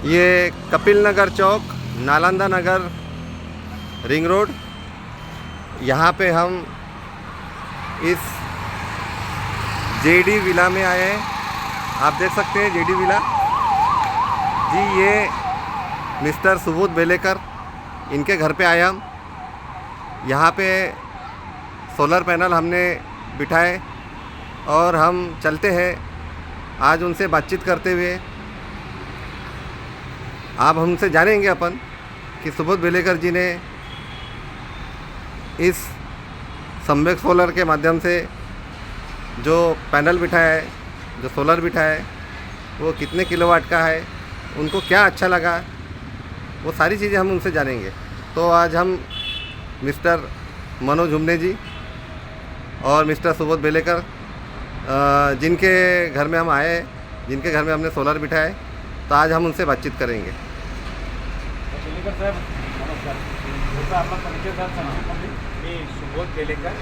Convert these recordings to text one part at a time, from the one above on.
ये कपिल नगर चौक, नालंदा नगर, ring road, यहाँ पे हम इस JD villa में आए हैं। आप देख सकते हैं जेडी विला जी, ये मिस्टर सुबोध बेलेकर, इनके घर पे आए हम। यहाँ पे सोलर पैनल हमने बिठाए और हम चलते हैं आज उनसे बातचीत करते हुए। आप हमसे जानेंगे अपन कि सुबोध बेलेकर जी ने इस सम्यक सोलर के माध्यम से जो पैनल बिठाया है, जो सोलर बिठाया है, वो कितने किलोवाट का है, उनको क्या अच्छा लगा, वो सारी चीज़ें हम उनसे जानेंगे। तो आज हम मिस्टर मनोज हुमने जी और मिस्टर सुबोध बेलेकर, जिनके घर में हम आए हैं, जिनके घर में हमने सोलर बिठाया है, तो आज हम उनसे बातचीत करेंगे। बेलेकर साहेब नमस्कार. जसं आपला परिचय झाला सांगितलं, मी सुबोध बेलेकर,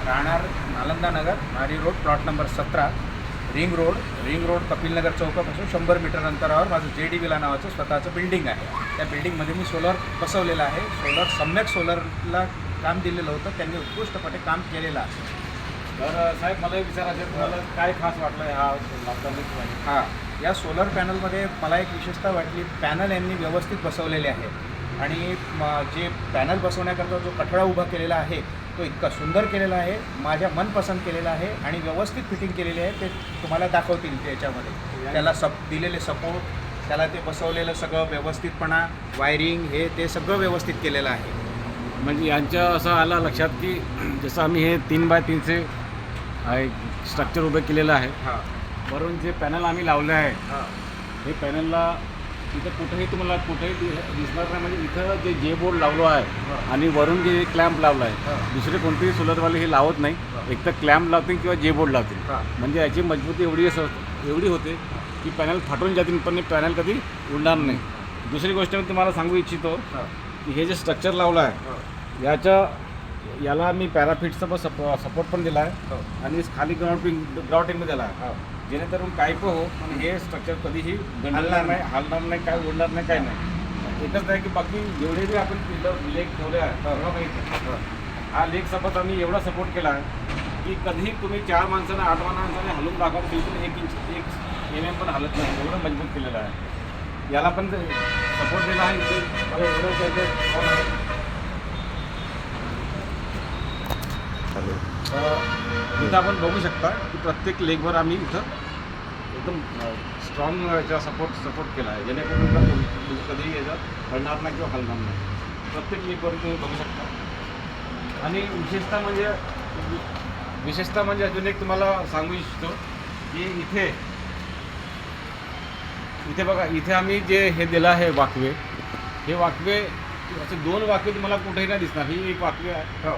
राहणार नालंदा नगर, नारी road, plot number 17, ring road Kapilnagar चौकापासून 100 मीटर अंतरावर माझं जेडी विला नावाचं स्वतःचं बिल्डिंग आहे. त्या बिल्डिंगमध्ये मी सोलर बसवलेलं आहे. सम्यक सोलरला काम दिलेलं होतं, त्यांनी उत्कृष्टपणे काम केलेलं आहे. तर साहेब मला एक विचारायचं आहे, तुम्हाला काय खास वाटलं हा लॉकडाऊन? हां, या सोलर पॅनलमध्ये मला एक विशेषता वाटली, पॅनल यांनी व्यवस्थित बसवलेले आहे आणि जे पॅनल बसवण्याकरता जो कठडा उभा केलेला आहे तो इतका सुंदर केलेला आहे, माझ्या मनपसंत केलेला आहे आणि व्यवस्थित फिटिंग केलेली आहे. ते तुम्हाला दाखवतील त्याच्यामध्ये. त्याला दिलेले सपोर्ट, त्याला ते बसवलेलं सगळं व्यवस्थितपणा, वायरिंग हे ते सगळं व्यवस्थित केलेलं आहे. म्हणजे यांचं असं आलं लक्षात की जसं आम्ही हे 3x3चे स्ट्रक्चर उभं केलेलं आहे. हां वरून जे पॅनल आम्ही लावलं आहे, हां हे पॅनलला इथं कुठेही तुम्हाला कुठेही दिसणार नाही. म्हणजे इथं जे जे बोर्ड लावलो आहे आणि वरून जे क्लॅम्प लावला आहे, दुसरे कोणतेही सोलरवाले हे लावत नाही. एक तर क्लॅम्प लावतील किंवा जे बोर्ड लावतील. म्हणजे याची मजबूती एवढी होते की पॅनल फाटून जातील, पण पॅनल कधी उडणार नाही. दुसरी गोष्ट मी तुम्हाला सांगू इच्छितो की हे जे स्ट्रक्चर लावलं आहे, याला मी पॅराफिटचा पण सपोर्ट पण दिला आहे आणि खाली ग्राउटिंग दिला आहे, जेणेकरून काही पण हो, पण हे स्ट्रक्चर कधीही हलणार नाही, काय उडणार नाही, काय नाही. एकच आहे की बाकी जेवढे बी आपण लेग ठेवले आहे, हा लेग सपोर्ट आम्ही एवढा सपोर्ट केला आहे की कधीही तुम्ही 4 माणसाने 8 माणसाने हलून दाखवा, बिलकुल 1 mm पण हलत नाही, एवढं मजबूत केलेलं आहे. याला पण सपोर्ट दिला आहे. इथे मला एवढं इथं आपण बघू शकता की प्रत्येक लेगवर आम्ही इथं एकदम स्ट्रॉंग याचा सपोर्ट केला आहे, जेणेकरून कधीही याचा हलणार नाही किंवा हलणार नाही. प्रत्येक लेगवर तुम्ही बघू शकता. आणि विशेषतः म्हणजे अजून एक तुम्हाला सांगू इच्छितो की इथे बघा, इथे आम्ही जे हे दिलं आहे वाकवे, हे वाकवे असे 2 वाकवे तुम्हाला कुठेही नाही दिसणार. ही एक वाकवे आहे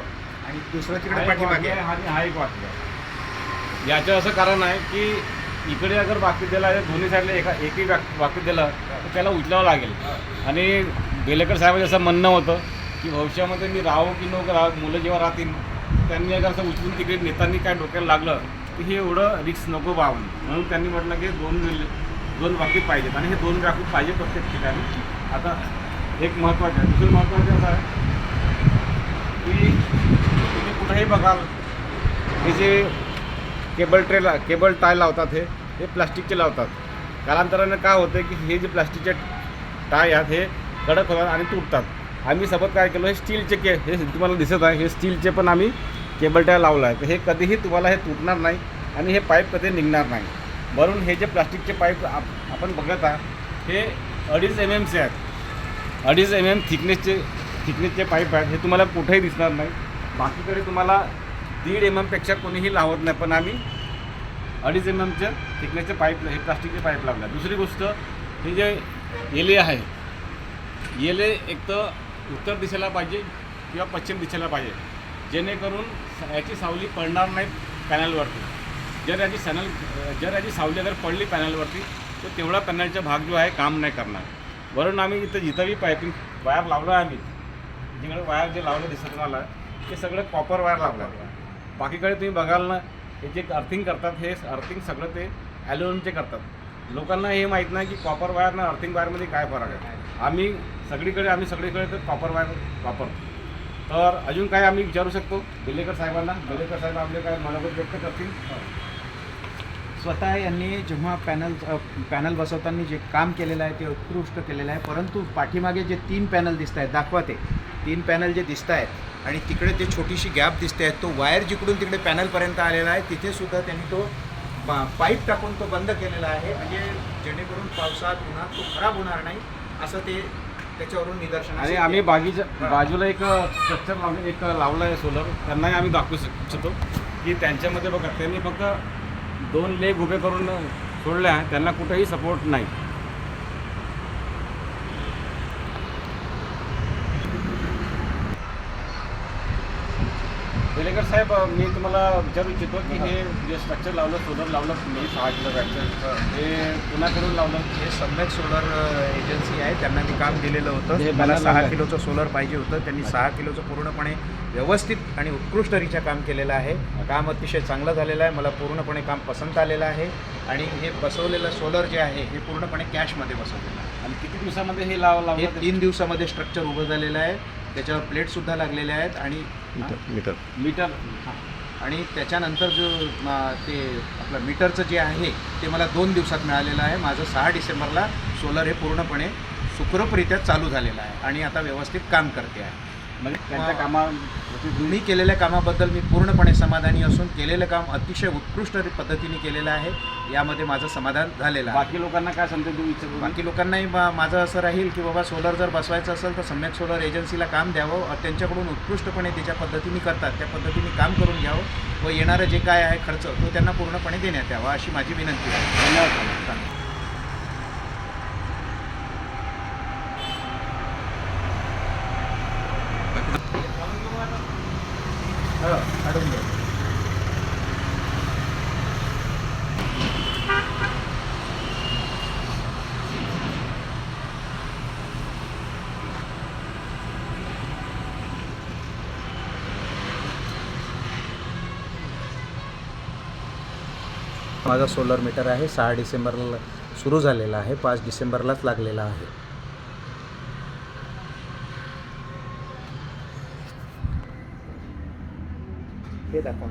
आणि दुसरं तिकडे पाठीमागे आहे आणि हा एक वाक्य आहे. याचं असं कारण आहे की इकडे अगर वाक्य दिला आहे, दोन्ही साईडला एकही वाक्य दिलं तर त्याला उचलावं लागेल. आणि बेलेकर साहेबांचं असं म्हणणं होतं की भविष्यामध्ये मी राहो की नको राहो, मुलं जेव्हा राहतील त्यांनी अगर असं उचलून तिकडे नेतांनी काय डोक्याला लागलं की हे एवढं रिक्स नको व्हावं, म्हणून त्यांनी म्हटलं की दोन वाक्य पाहिजेत आणि हे 2 वाक्य पाहिजे प्रत्येक ठिकाणी. आता एक महत्त्वाचं आहे. दुसरं महत्त्वाचं असं आहे की तुम्ही कुठेही बघाल, हे जे केबल टाय लावतात हे प्लास्टिकचे लावतात. कालांतराने काय होतं की हे जे प्लास्टिकचे टाय आहेत हे कडक होतात आणि तुटतात. आम्ही सोबत काय केलं, हे स्टीलचे हे तुम्हाला दिसत आहे, हे स्टीलचे पण आम्ही केबल टाय लावलं आहे. तर हे कधीही तुम्हाला हे तुटणार नाही आणि हे पाईप कधी निघणार नाही. म्हणून हे जे प्लास्टिकचे पाईप आपण बघत आहात हे 2.5 mm आहेत. 2.5 mm थिकनेसचे पाईप आहेत. हे तुम्हाला कुठेही दिसणार नाही. बाकीकडे तुम्हाला 1.5 mm पेक्षा कोणीही लावत नाही, पण आम्ही 2.5 mm थिकनेसचे पाईप, हे प्लास्टिकचे पाईप लावले. दुसरी गोष्ट, हे जे येले आहे, येले एक तर उत्तर दिशेला पाहिजे किंवा पश्चिम दिशेला पाहिजे, जेणेकरून याची सावली पडणार नाही पॅनलवरती. जर याची सावली अगर पडली पॅनलवरती तर तेवढा पॅनलचा भाग जो आहे काम नाही करणार. वरून आम्ही इथं जिथंही पायपिंग वायर लावलं आहे, आम्ही जिकडे वायर जे लावलं दिसत तुम्हाला ते सगळं कॉपर वायर लावलं आहे. बाकीकडे तुम्ही बघाल ना, हे जे अर्थिंग करतात, हे अर्थिंग सगळं ते ॲल्युमिनियमचे करतात. लोकांना हे माहीत नाही की कॉपर वायर आणि अर्थिंग वायरमध्ये काय फरक आहे. आम्ही सगळीकडे तर कॉपर वायर वापरतो. तर अजून काय आम्ही विचारू शकतो बेलेकर साहेबांना? बेलेकर साहेब आपले काय मनोगत व्यक्त करतील. स्वतः यांनी जेव्हा पॅनल बसवताना जे काम केलेलं आहे ते उत्कृष्ट केलेलं आहे. परंतु पाठीमागे जे 3 पॅनल दिसत आहेत, दाखवा ते 3 पॅनल जे दिसत आहेत आणि तिकडे ते छोटीशी गॅप दिसते आहे, तो वायर जिकडून तिकडे पॅनलपर्यंत आलेला आहे, तिथे सुद्धा त्यांनी तो पाईप टाकून तो बंद केलेला आहे. म्हणजे जेणेकरून पावसात उन्हात तो खराब होणार नाही असं ते त्याच्यावरून निदर्शन. आणि आम्ही बाजूला एक स्ट्रक्चर एक लावलं आहे सोलर, त्यांनाही आम्ही दाखवू इच्छितो की त्यांच्यामध्ये बघा त्यांनी फक्त 2 लेग उभे करून सोडले आहे, त्यांना कुठेही सपोर्ट नाही. बेलेकर साहेब, मी तुम्हाला विचारू इच्छितो की हे जे स्ट्रक्चर लावलं, सोलर लावलं तुम्ही 6 किलो वॅटचं, हे कुणाकडून लावलं? हे सम्यक सोलर एजन्सी आहे, त्यांना मी काम दिलेलं हे होतं. मला banner 6 लावलंय. किलोचं सोलर पाहिजे होतं. त्यांनी 6 किलोचं पूर्णपणे व्यवस्थित आणि उत्कृष्टरित्या काम केलेलं आहे. काम अतिशय चांगलं झालेलं आहे. मला पूर्णपणे काम पसंत आलेलं आहे. आणि हे बसवलेलं सोलर जे आहे हे पूर्णपणे कॅशमध्ये बसवलेलं आहे. आणि किती दिवसामध्ये हे लावलं? हे 3 दिवसामध्ये स्ट्रक्चर उभं झालेलं आहे. त्याच्यावर प्लेटसुद्धा लागलेल्या आहेत आणि मीटर आणि त्याच्यानंतर जो ते आपलं मीटरचं जे आहे ते मला 2 दिवसात मिळालेलं आहे. माझं 6 डिसेंबरला सोलर हे पूर्णपणे सुखरूपरित्या चालू झालेलं आहे आणि आता व्यवस्थित काम करते आहे. म्हणजे त्यांच्या कामा तुम्ही केलेल्या कामाबद्दल मी पूर्णपणे समाधानी असून केलेलं काम अतिशय उत्कृष्ट पद्धतीने केलेलं आहे. यामध्ये माझं समाधान झालेलं आहे. बाकी लोकांना काय संदेश देऊ इच्छितो? बाकी लोकांनाही माझं असं राहील की बाबा सोलर जर बसवायचं असेल तर सम्यक सोलर एजन्सीला काम द्यावं. त्यांच्याकडून उत्कृष्टपणे त्याच्या पद्धतीने करतात त्या पद्धतीने काम करून घ्यावं व येणारं जे काय आहे खर्च तो त्यांना पूर्णपणे देण्यात यावा अशी माझी विनंती आहे. धन्यवाद. काढून द्या. माझा सोलर मीटर आहे 6 डिसेंबरला सुरू झालेला आहे. 5 डिसेंबरलाच लागलेला आहे. हे दाखवा.